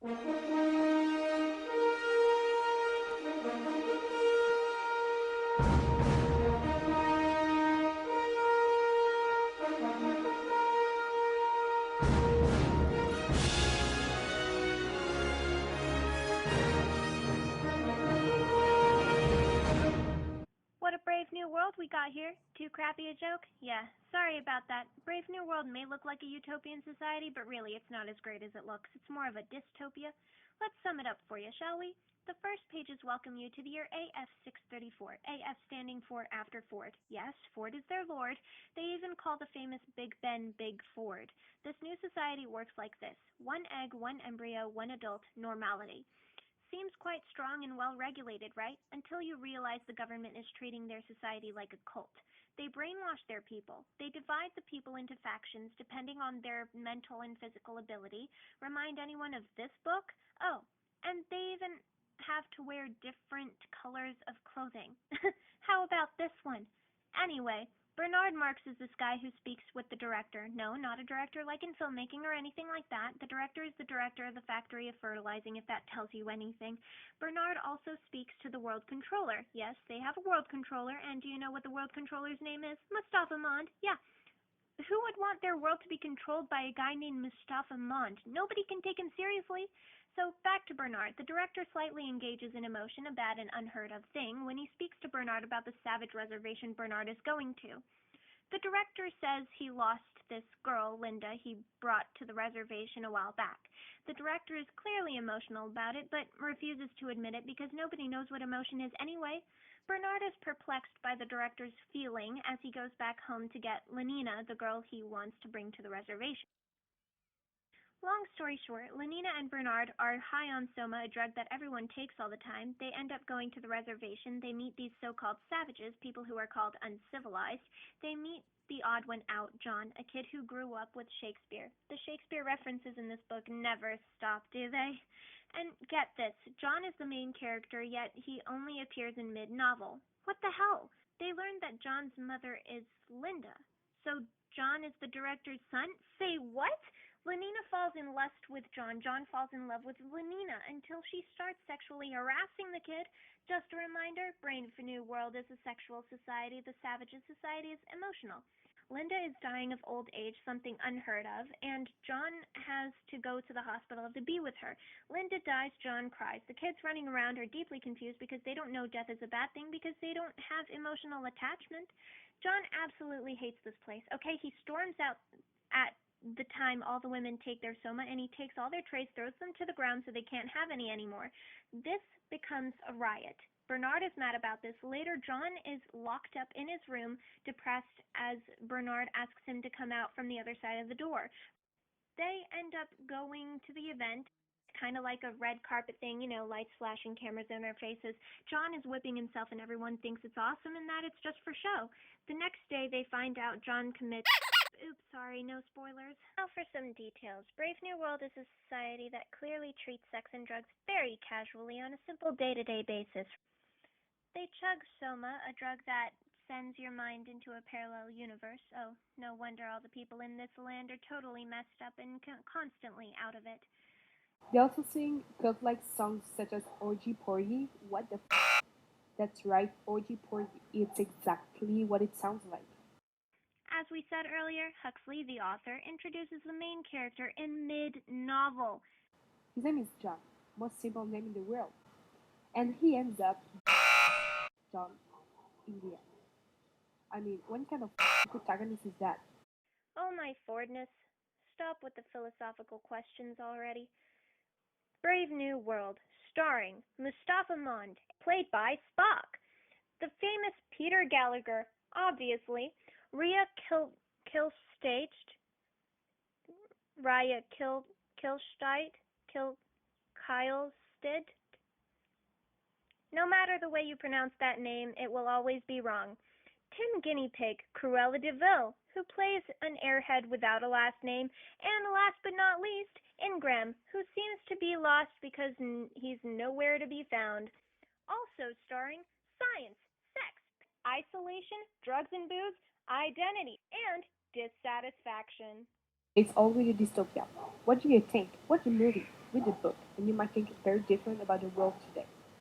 What a brave new world we got here. Too crappy a joke? Yeah, sorry about that. Brave New World may look like a utopian society, but really it's not as great as it looks. It's more of a dystopia. Let's sum it up for you, shall we? The first pages welcome you to the year AF 634, AF standing for After Ford. Yes, Ford is their lord. They even call the famous Big Ben Big Ford. This new society works like this: one egg, one embryo, one adult, normality. Seems quite strong and well regulated, right? Until you realize the government is treating their society like a cult. They brainwash their people. They divide the people into factions depending on their mental and physical ability. Remind anyone of this book? Oh, and they even have to wear different colors of clothing. How about this one? Anyway, Bernard Marx is this guy who speaks with the director. No, not a director like in filmmaking or anything like that. The director is the director of the factory of fertilizing, if that tells you anything. Bernard also speaks to the world controller. Yes, they have a world controller, and do you know what the world controller's name is? Mustafa Mond. Yeah. Who would want their world to be controlled by a guy named Mustafa Mond? Nobody can take him seriously. So back to Bernard. The director slightly engages in emotion, a bad and unheard of thing, when he speaks to Bernard about the savage reservation Bernard is going to. The director says he lost this girl, Linda, he brought to the reservation a while back. The director is clearly emotional about it, but refuses to admit it because nobody knows what emotion is anyway. Bernard is perplexed by the director's feeling as he goes back home to get Lenina, the girl he wants to bring to the reservation. Long story short, Lenina and Bernard are high on soma, a drug that everyone takes all the time. They end up going to the reservation. They meet these so-called savages, people who are called uncivilized. They meet the odd one out, John, a kid who grew up with Shakespeare. The Shakespeare references in this book never stop, do they? And get this, John is the main character, yet he only appears in mid-novel. What the hell? They learned that John's mother is Linda. So John is the director's son? Say what? Lenina falls in lust with John. John falls in love with Lenina until she starts sexually harassing the kid. Just a reminder, Brave New World is a sexual society. The Savages Society is emotional. Linda is dying of old age, something unheard of, and John has to go to the hospital to be with her. Linda dies, John cries. The kids running around are deeply confused because they don't know death is a bad thing because they don't have emotional attachment. John absolutely hates this place. Okay, he storms out at the time all the women take their soma, and he takes all their trays, throws them to the ground so they can't have any anymore. This becomes a riot. Bernard is mad about this. Later, John is locked up in his room, depressed, as Bernard asks him to come out from the other side of the door. They end up going to the event, kind of like a red carpet thing, lights flashing, cameras in their faces. John is whipping himself, and everyone thinks it's awesome and that it's just for show. The next day, they find out John commits. Oops, sorry, no spoilers. Now for some details. Brave New World is a society that clearly treats sex and drugs very casually on a simple day-to-day basis. They chug soma, a drug that sends your mind into a parallel universe. Oh, no wonder all the people in this land are totally messed up and constantly out of it. They also sing cult like songs such as Orgy Porgy. What the f? That's right, Orgy Porgy. It's exactly what it sounds like. As we said earlier, Huxley, the author, introduces the main character in mid-novel. His name is John, most simple name in the world. And he ends up John in the end. I mean, what kind of protagonist is that? Oh my Fordness, stop with the philosophical questions already. Brave New World, starring Mustafa Mond, played by Spock. The famous Peter Gallagher, obviously. Rhea Kilstate, Raya Kilsteit, Kylstead. No matter the way you pronounce that name, it will always be wrong. Tim Guinea Pig, Cruella de Vil, who plays an airhead without a last name, and last but not least, Ingram, who seems to be lost because he's nowhere to be found. Also starring science, sex, isolation, drugs and booze, identity, and dissatisfaction. It's already dystopia. What do you think? Watch the movie, read the book, and you might think very different about the world today.